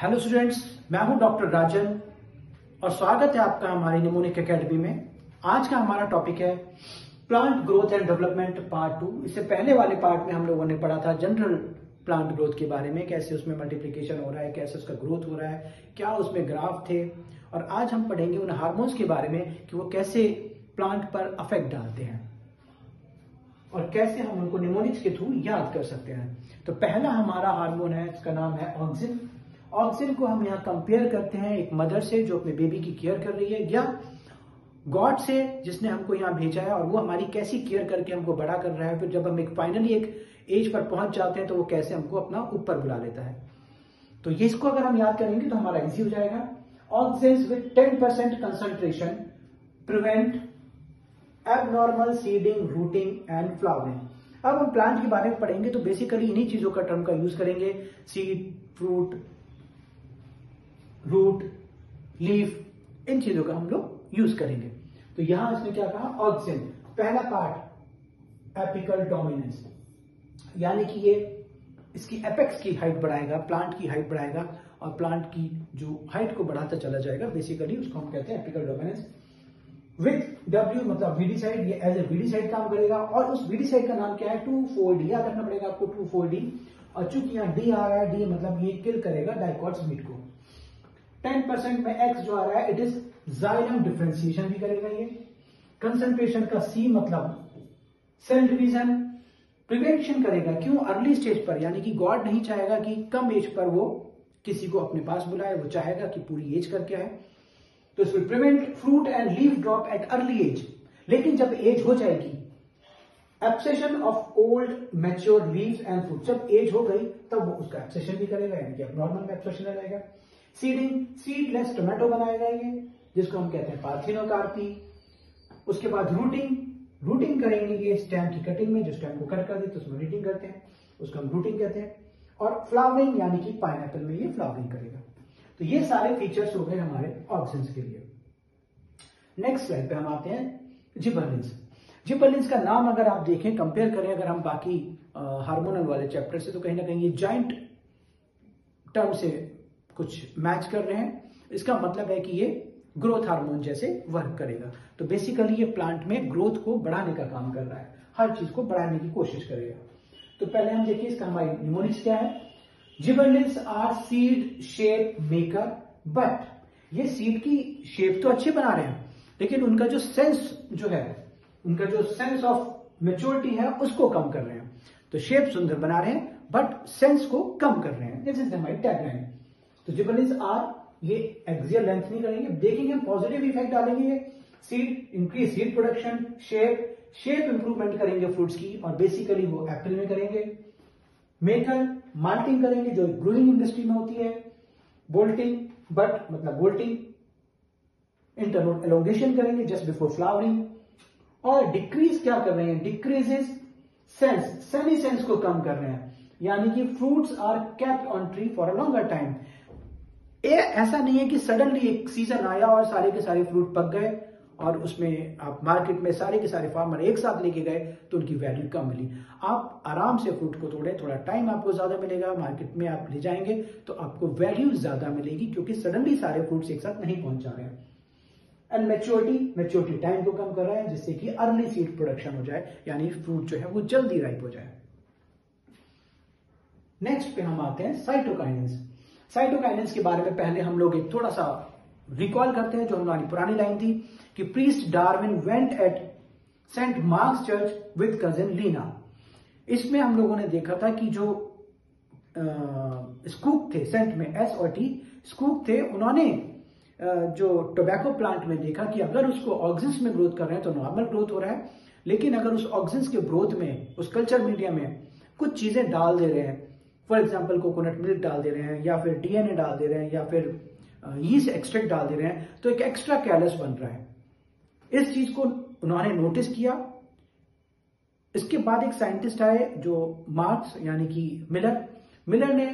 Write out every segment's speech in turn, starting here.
Hello students, मैं हूं doctor राजन और स्वागत है आपका हमारी निमोनिक एकेडमी में। आज का हमारा टॉपिक है plant growth and development part 2। इससे पहले वाले पार्ट में हम लोगों ने पढ़ा था जनरल प्लांट ग्रोथ के बारे में, कैसे उसमें मल्टीप्लिकेशन हो रहा है, कैसे उसका ग्रोथ हो रहा है, क्या उसमें ग्राफ थे। और आज हम पढ़ेंगे उन हार्मोन्स के बारे में कि वो कैसे प्लांट पर अफेक्ट डालते हैं और कैसे हम उनको निमोनिक्स के थ्रू याद कर सकते हैं। तो पहला हमारा हार्मोन है, इसका नाम है ऑक्सिन। ऑक्सिन को हम यहाँ कंपेयर करते हैं एक मदर से जो अपने बेबी की केयर कर रही है, या गॉड से जिसने हमको यहाँ भेजा है और वो हमारी कैसी केयर करके हमको बड़ा कर रहा है। फिर जब हम फाइनली एक एज पर पहुंच जाते हैं तो वो कैसे हमको अपना ऊपर बुला लेता है। तो ये इसको अगर हम याद करेंगे तो हमारा इजी हो जाएगा। Auxins with 10% concentration prevent abnormal seeding, routing and flowering. अब हम प्लांट के बारे में पढ़ेंगे तो बेसिकली इन्हीं चीजों का टर्म का यूज करेंगे। सीड, फ्रूट, रूट, लीफ, इन चीजों का हम लोग यूज करेंगे। तो यहां इसने क्या कहा, ऑक्सिन पहला पार्ट एपिकल डोमिनेंस, यानी कि ये इसकी एपेक्स की हाइट बढ़ाएगा, प्लांट की हाइट बढ़ाएगा और प्लांट की जो हाइट को बढ़ाता चला जाएगा, बेसिकली उसको हम कहते हैं एपिकल डोमिनेंस। विथ डब्ल्यू मतलब वीडीसाइड, ये एज ए वीडीसाइड काम करेगा और उस वीडीसाइड का नाम क्या है, 2,4-D। याद रखना पड़ेगा आपको 2,4-D। और चूंकि यहाँ डी आ रहा है, डी मतलब ये किल करेगा डाइकॉट्स मीट को। 10% में एक्स जो आ रहा है, इट इज जाइलम डिफरेंशिएशन भी करेगा ये। कंसंट्रेशन का सी मतलब सेल डिवीजन, प्रिवेंशन करेगा। क्यों? अर्ली स्टेज पर, यानी कि गॉड नहीं चाहेगा कि कम एज पर वो किसी को अपने पास बुलाए, वो चाहेगा कि पूरी एज करके आए। तो it will prevent fruit and leaf drop at early age. लेकिन जब एज हो जाएगी, abscission of old mature leaves and fruit, जब एज हो गई तब वो उसका एब्सेशन भी करेगा, यानी कि नॉर्मल में एब्सेशन रहेगा। सीडिंग, सीडलेस टोमेटो बनाएगा ये, जिसको हम कहते हैं पार्थिनोकार्पी। उसके बाद रूटिंग, रूटिंग करेंगे ये स्टेम की कटिंग में, जो स्टेम को कट कर देते उसमें रूटिंग करते हैं, उसको हम रूटिंग कहते हैं। और फ्लावरिंग, यानी कि पाइनएप्पल में ये फ्लावरिंग करेगा। तो ये सारे फीचर्स हो गए हमारे ऑक्सिन्स के लिए। नेक्स्ट स्लाइड पे हम आते हैं जिबरलिंस। जिबरलिंस का नाम अगर आप देखें, कंपेयर करें अगर हम बाकी हार्मोनल वाले चैप्टर से, तो कहीं ना कहीं ये जॉइंट टर्म से कुछ मैच कर रहे हैं। इसका मतलब है कि ये ग्रोथ हार्मोन जैसे वर्क करेगा। तो बेसिकली ये प्लांट में ग्रोथ को बढ़ाने का काम कर रहा है, हर चीज को बढ़ाने की कोशिश करेगा। तो पहले हम देखिए इसका हमारी निमोनिक्स क्या है। Gibberellins are seed shape maker, but ये सीड की शेप तो अच्छी बना रहे हैं, लेकिन उनका जो सेंस जो है, उनका जो सेंस ऑफ मेच्योरिटी है, उसको कम कर रहे हैं। तो शेप सुंदर बना रहे हैं बट सेंस को कम कर रहे हैं। दिस इज हमारी टैगलाइन। तो जिबरलिंस आर ये एक्सियल लेंथ नहीं करेंगे, देखेंगे पॉजिटिव इफेक्ट डालेंगे ये। Seed increase seed production, shape improvement करेंगे फ्रूट्स की, और बेसिकली वो एप्पल में करेंगे। मेकर माल्टिंग करेंगे, जो ग्रोइंग इंडस्ट्री में होती है। बोल्टिंग, बट मतलब बोल्टिंग, इंटरनोड एलोंगेशन करेंगे जस्ट बिफोर फ्लावरिंग। और डिक्रीज क्या कर रहे हैं, डिक्रीजेस सेंस, सेमी सेंस को कम कर रहे हैं, यानी कि fruits are kept on tree for a longer time. ऐसा नहीं है कि सडनली एक सीजन आया और सारे के सारे फ्रूट पक गए और उसमें आप मार्केट में सारे के सारे फार्मर एक साथ लेके गए तो उनकी वैल्यू कम मिली। आप आराम से फ्रूट को तोड़े, थोड़ा टाइम आपको ज्यादा मिलेगा, मार्केट में आप ले जाएंगे तो आपको वैल्यू ज्यादा मिलेगी, क्योंकि सडनली सारे फ्रूट्स एक साथ नहीं पहुंच जा रहे हैं। एंड मेच्योरिटी टाइम को कम कर रहा है, जिससे कि अर्ली सीड प्रोडक्शन हो जाए, यानी फ्रूट जो है वो जल्दी राइप हो जाए। नेक्स्ट पे हम आते हैं साइटोकाइनेंस। साइटोकाइनेंस के बारे में पहले हम लोग एक थोड़ा सा रिकॉल करते हैं, जो हमारी पुरानी लाइन थी कि priest Darwin went at Saint Mark's church with cousin Lena. इसमें हम लोगों ने देखा था कि जो स्कूक थे, सेंट में एस और टी स्कूक थे, उन्होंने जो टोबैको प्लांट में देखा कि अगर उसको ऑक्सिन्स में ग्रोथ कर रहे हैं तो नॉर्मल ग्रोथ हो रहा है, लेकिन अगर उस ऑक्सिन्स के ग्रोथ में, उस कल्चर मीडिया में कुछ चीजें डाल दे रहे हैं, फॉर एग्जाम्पल कोकोनट मिल्क डाल दे रहे हैं, या फिर डीएनए डाल दे रहे हैं, या फिर यीस्ट एक्सट्रैक्ट डाल दे रहे हैं, तो एक एक्स्ट्रा कैलस बन रहा है। इस चीज को उन्होंने नोटिस किया। इसके बाद एक साइंटिस्ट आए जो मार्क्स यानी कि मिलर ने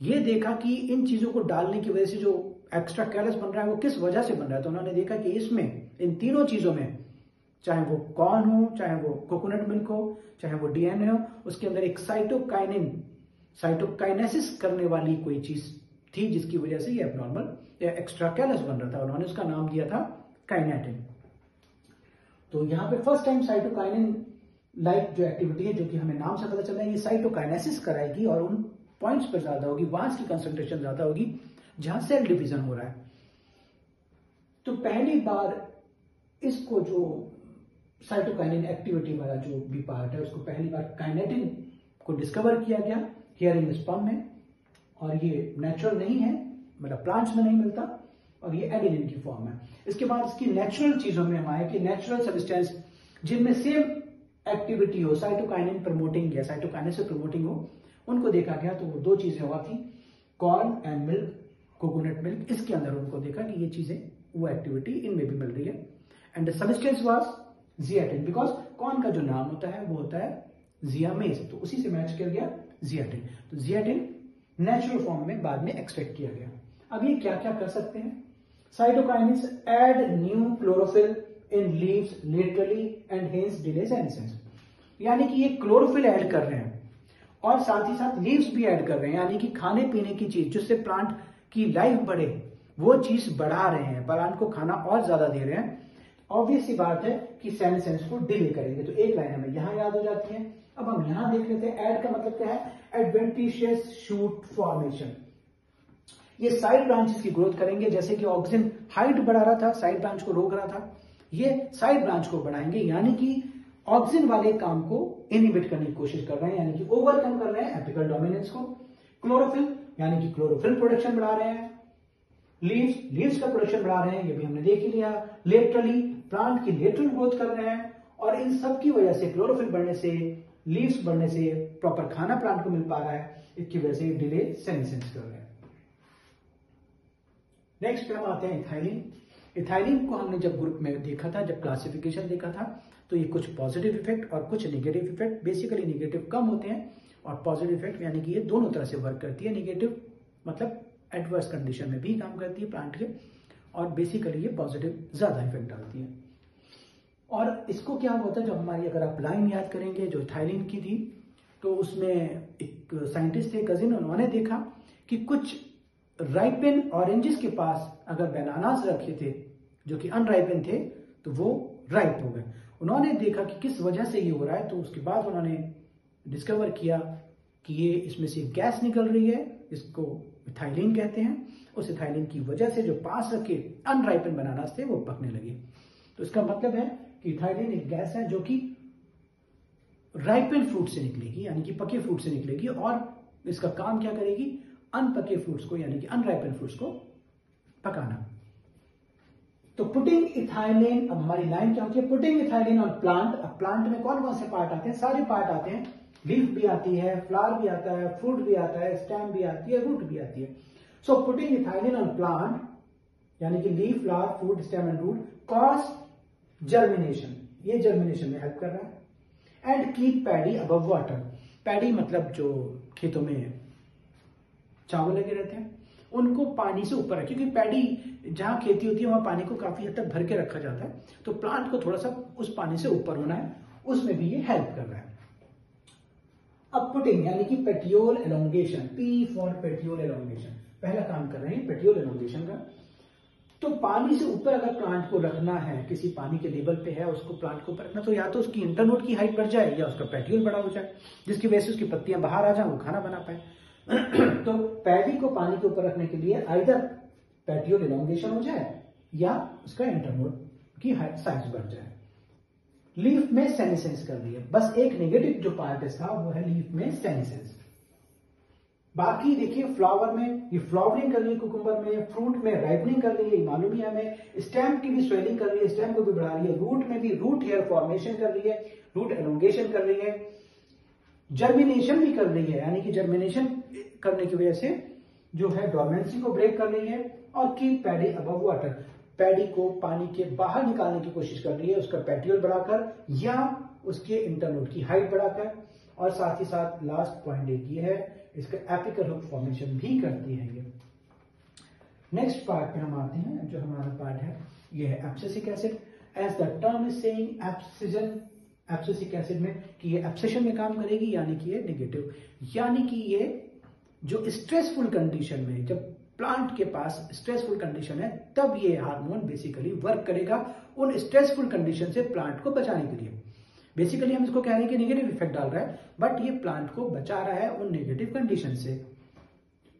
ये देखा कि इन चीजों को डालने की वजह से जो एक्स्ट्रा कैलस बन रहा है वो किस वजह से बन रहा है। तो उन्होंने देखा कि इसमें, इन तीनों चीजों में, चाहे वो कॉर्न हो, चाहे वो कोकोनट मिल्क हो, चाहे वो डीएनए हो, उसके अंदर एक साइटोकाइनेसिस करने वाली कोई चीज थी जिसकी वजह से ये एबनॉर्मल या एक्स्ट्रा कैलस बन रहा था। उन्होंने उसका नाम दिया था काइनेटिन। तो यहाँ पे फर्स्ट टाइम साइटोकाइनिन लाइक जो एक्टिविटी है, जो कि हमें नाम से पता चल रहा है, ये साइटोकाइनेसिस कराएगी और उन पॉइंट्स पर ज्यादा होगी, वहां की कंसंट्रेशन ज्यादा होगी जहां सेल डिवीजन हो रहा है। तो पहली बार इसको जो साइटोकाइनिन एक्टिविटी वाला जो भी पार्ट है, उसको पहली बार काइनेटिन को डिस्कवर किया गया हियर इन स्पर्म में, और ये नेचुरल नहीं है, मतलब प्लांट्स में नहीं मिलता, और ये एडेनिन की फॉर्म है। इसके बाद इसकी नेचुरल चीजों में हम आए कि नेचुरल सब्सटेंस जिनमें सेम एक्टिविटी हो, साइटोकाइनिन प्रमोटिंग या साइटोकाइनेसिस से प्रमोटिंग हो, उनको देखा गया। तो वो दो चीजें हुआ थी, corn and milk, coconut milk. इसके अंदर उनको देखा कि ये चीजें, वो एक्टिविटी इनमें भी मिल रही है। And the substance was zeatin, because corn का जो नाम होता है वो होता है जियामेज, तो उसी से मैच किया गया जियाटिन। तो जियाटिन नेचुरल फॉर्म में बाद में एक्सट्रैक्ट किया गया। अब ये क्या क्या कर सकते हैं? Cytokinins add new chlorophyll in leaves laterally and hence delay senescence, यानी कि ये क्लोरोफिल ऐड कर रहे हैं और साथ ही साथ लीव्स भी ऐड कर रहे हैं, यानी कि खाने पीने की चीज जिससे प्लांट की लाइफ बढ़े वो चीज बढ़ा रहे हैं, प्लांट को खाना और ज्यादा दे रहे हैं। ऑब्वियस सी बात है कि सेनेसेंस को डिले करेंगे। तो एक लाइन हमें यहां याद हो जाती है। अब हम यहां देख लेते हैं, ऐड का मतलब क्या है? Adventitious shoot formation. ये साइड ब्रांचेस की ग्रोथ करेंगे, जैसे कि ऑक्सीजन हाइट बढ़ा रहा था, साइड ब्रांच को रोक रहा था, ये साइड ब्रांच को बढ़ाएंगे, यानी कि ऑक्सीजन वाले काम को इनहिबिट करने की कोशिश कर रहे हैं, यानी कि ओवरकम कर रहे हैं एपिकल डोमिनेंस को। क्लोरोफिल, यानी कि क्लोरोफिल प्रोडक्शन बढ़ा रहे हैं। लीव्स का प्रोडक्शन बढ़ा रहे हैं, ये भी हमने देख ही लिया। लेटरली, प्लांट की लेटरल ग्रोथ कर रहे हैं, और इन सब की वजह से, क्लोरोफिल बढ़ने से, लीव्स बढ़ने से प्रॉपर खाना प्लांट को मिल पा रहा है, इसकी वजह से डिले सेनेसेंस कर रहे हैं। नेक्स्ट पे हम आते हैं इथाइलिन। इथाइलिन को हमने जब ग्रुप में देखा था, जब क्लासिफिकेशन देखा था, तो ये कुछ पॉजिटिव इफेक्ट और कुछ नेगेटिव इफेक्ट, बेसिकली नेगेटिव कम होते हैं और पॉजिटिव इफेक्ट यानी कि ये दोनों तरह से वर्क करती है। नेगेटिव मतलब एडवर्स कंडीशन में भी काम करती है प्लांट के, और बेसिकली ये पॉजिटिव ज्यादा इफेक्ट डालती है। और इसको क्या होता है, जो हमारी, अगर आप लाइन याद करेंगे जो इथाइलिन की थी, तो उसमें एक साइंटिस्ट थे कजिन, उन्होंने देखा कि कुछ राइपेन ऑरेंजेस के पास अगर बनानास रखे थे जो कि अनराइपेन थे, तो वो राइप हो गए। उन्होंने देखा कि किस वजह से ये हो रहा है, तो उसके बाद उन्होंने डिस्कवर किया कि ये इसमें से गैस निकल रही है, इसको इथाइलिन कहते हैं। उस इथाइलिन की वजह से जो पास रखे अनराइपेन बनानास थे वो पकने लगे। तो इसका मतलब है कि इथाइलिन एक गैस है जो कि राइपेन फ्रूट से निकलेगी, यानी कि पके फ्रूट से निकलेगी, और इसका काम क्या करेगी? अनपके फ्रूट्स को, यानी कि अनराइपेन फ्रूट्स को पकाना। तो पुटिंग इथाइलिन, अब हमारी लाइन क्या होती है? Putting ethylene on plant. अब प्लांट में कौन कौन से पार्ट आते हैं? सारे पार्ट आते हैं। लीफ भी आती है, फ्लावर भी आता है, फ्रूट भी आता है, स्टेम भी आती है, रूट भी आती है। So putting ethylene on plant, यानी कि leaf, flower, fruit, stem and root, cause germination, ये जर्मिनेशन में हेल्प कर रहा है। And keep paddy above water. Paddy मतलब जो खेतों में चावल लगे रहते हैं, उनको पानी से ऊपर रखें, क्योंकि पैडी जहां खेती होती है वहां पानी को काफी हद तक भर के रखा जाता है, तो प्लांट को थोड़ा सा उस पानी से ऊपर होना है, उसमें भी ये हेल्प कर रहा है। अब पुटिंग यानी कि petiole elongation, P for petiole elongation, पहला काम कर रहे हैं पेटियोल एलोंगेशन का। तो पानी से ऊपर अगर प्लांट को रखना है, किसी पानी के लेवल पे है उसको प्लांट को ऊपर रखना, तो या तो उसकी इंटरनोड की हाइट बढ़ जाए या उसका पेटियोल बड़ा हो जाए, जिसकी वजह से उसकी पत्तियां बाहर आ जाए, वो खाना बना पाए। तो पैडी को पानी के ऊपर रखने के लिए आइदर पेटियोल एलोंगेशन हो जाए या उसका इंटरनोड की हाइट साइज बढ़ जाए। लीफ में सेनेसेंस कर रही है, बस एक नेगेटिव जो पार्ट इसका वो है लीफ में सेनेसेंस। बाकी देखिए फ्लावर में ये फ्लावरिंग कर रही है, कुकुम्बर में, फ्रूट में राइपनिंग कर रही है, मालूम ही हमें, स्टेम की भी स्वेलिंग कर रही है, स्टेम को भी बढ़ा रही है, रूट में भी रूट हेयर फॉर्मेशन कर रही है, रूट एलोंगेशन कर रही है, जर्मिनेशन भी कर रही है, यानी कि जर्मिनेशन करने की वजह से जो है डोर्मेंसी को ब्रेक कर रही है, और keep paddy above water, paddy को पानी के बाहर निकालने की कोशिश कर रही है, उसका पेटियोल बढ़ाकर या उसके इंटरनोड की हाइट बढ़ाकर, और साथ ही साथ लास्ट पॉइंट एक ये है, इसका एपिकल हुक फॉर्मेशन भी करती है ये। नेक्स्ट पार्ट पे हम आते हैं, जो हमारा पार्ट है ये है abscisic acid. As the term is saying abscission, abscisic acid में कि ये एब्सेशन में काम करेगी, यानी कि ये नेगेटिव, यानी कि ये जो स्ट्रेसफुल कंडीशन में, जब प्लांट के पास स्ट्रेसफुल कंडीशन है तब ये हार्मोन बेसिकली वर्क करेगा उन स्ट्रेसफुल कंडीशन से प्लांट को बचाने के लिए। बेसिकली हम इसको कह रहे हैं कि नेगेटिव इफेक्ट डाल रहा है, बट ये प्लांट को बचा रहा है उन नेगेटिव कंडीशन से।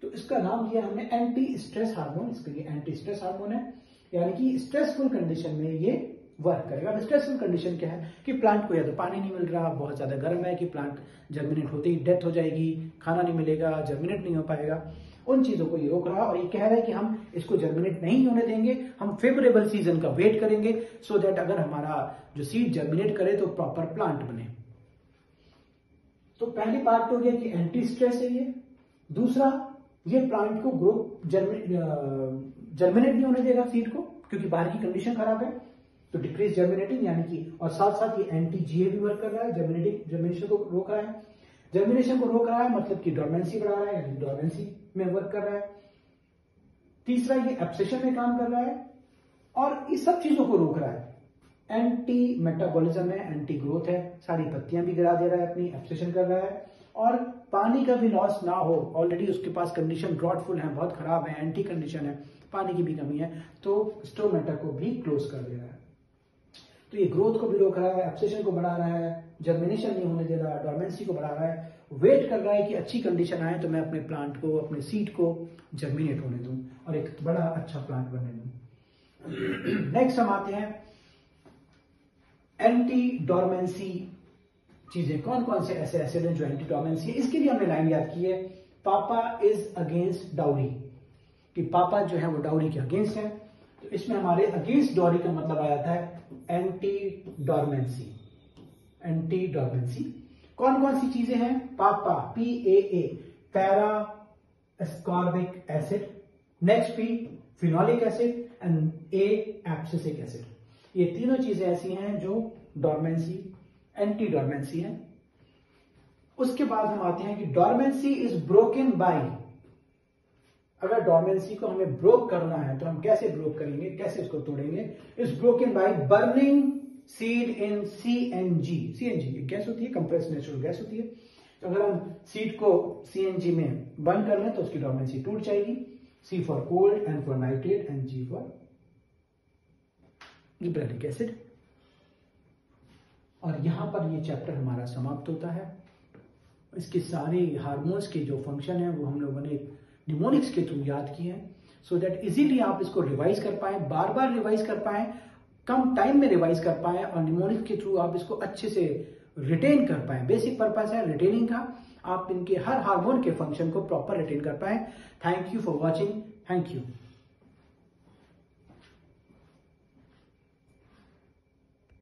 तो इसका नाम दिया हमने एंटी स्ट्रेस हार्मोन। इसके लिए एंटी स्ट्रेस हार्मोन है, यानी कि स्ट्रेसफुल कंडीशन में ये वर्क करेगा। अब स्ट्रेसफुल कंडीशन क्या है कि प्लांट को या तो पानी नहीं मिल रहा, बहुत ज्यादा गर्म है कि प्लांट जर्मिनेट होते ही डेथ हो जाएगी, खाना नहीं मिलेगा, जर्मिनेट नहीं हो पाएगा, उन चीजों को ये रोक रहा है। और ये कह रहा है कि हम इसको जर्मिनेट नहीं होने देंगे, हम फेवरेबल सीजन का वेट करेंगे सो दैट अगर हमारा जो सीड जर्मिनेट करे तो प्रॉपर प्लांट बने। तो पहली पार्ट हो गया कि एंटी स्ट्रेस है ये। दूसरा, ये प्लांट को ग्रो जर्मिनेट नहीं होने देगा सीड को, क्योंकि बाहर की कंडीशन खराब है, तो डिक्रीज जर्मिनेटिंग, यानी कि और साथ साथ ये एंटी जीए भी वर्क कर रहा है, जर्मिनेशन को रोक रहा है। जर्मिनेशन को रोक रहा है मतलब कि डोर्मेंसी बढ़ा रहा है, यानी डोर्मेंसी में वर्क कर रहा है। तीसरा, ये एब्सेशन में काम कर रहा है और इस सब चीजों को रोक रहा है। एंटी मेटाबॉलिज्म है, एंटी ग्रोथ है, सारी पत्तियां भी गिरा दे रहा है अपनी, एब्सेशन कर रहा है और पानी का भी लॉस ना हो। ऑलरेडी उसके पास कंडीशन ड्रॉटफुल है, बहुत खराब है, एंटी कंडीशन है, पानी की भी कमी है, तो स्टोमेटा को भी क्लोज कर दे रहा है। तो ये ग्रोथ को भी रोक रहा है, एब्सेशन को बढ़ा रहा है, जर्मिनेशन नहीं होने दे रहा, डोर्मेंसी को बढ़ा रहा है, वेट कर रहा है कि अच्छी कंडीशन आए तो मैं अपने प्लांट को, अपने सीड को जर्मिनेट होने दूं और एक बड़ा अच्छा प्लांट बनने दूं। नेक्स्ट हम आते हैं एंटी डोर्मेंसी चीजें। कौन कौन से ऐसे एसिड हैं जो एंटी डोर्मेंसी है? इसके लिए हमने लाइन याद की है, पापा इज अगेंस्ट डाउरी, कि पापा जो है वो डाउरी के अगेंस्ट है। तो इसमें हमारे अगेंस्ट डाउरी का मतलब आ जाता है एंटी डोर्मेंसी। एंटी डोर्मेंसी कौन कौन सी चीजें हैं? पापा, PAA, para ascorbic acid, next P phenolic acid and A abscisic acid. ये तीनों चीजें ऐसी हैं जो डोर्मेंसी, एंटी डोर्मेंसी है। उसके बाद हम आते हैं कि डोर्मेंसी इज ब्रोकन बाय। अगर डोर्मेंसी को हमें ब्रोक करना है तो हम कैसे ब्रोक करेंगे, कैसे इसको तोड़ेंगे? Is broken by burning seed in CNG। CNG एक गैस होती है, कंप्रेस्ड नेचुरल गैस होती है। तो अगर हम सीड को CNG में बर्न कर लें तो उसकी डोर्मेंसी टूट जाएगी। C for cold, N for nitrate and G for gibberellic acid. और यहां पर ये चैप्टर हमारा समाप्त होता है। इसके सारे हार्मोन्स के जो फंक्शन है वो हम लोगों ने निमोनिक्स के थ्रू याद किए हैं, सो दैट इजीली आप इसको रिवाइज कर पाए, बार बार रिवाइज कर पाए, कम टाइम में रिवाइज कर पाए और निमोनिक्स के थ्रू आप इसको अच्छे से रिटेन कर पाए। बेसिक पर्पस है रिटेनिंग का, आप इनके हर हार्मोन के फंक्शन को प्रॉपर रिटेन कर पाए। Thank you for watching. Thank you.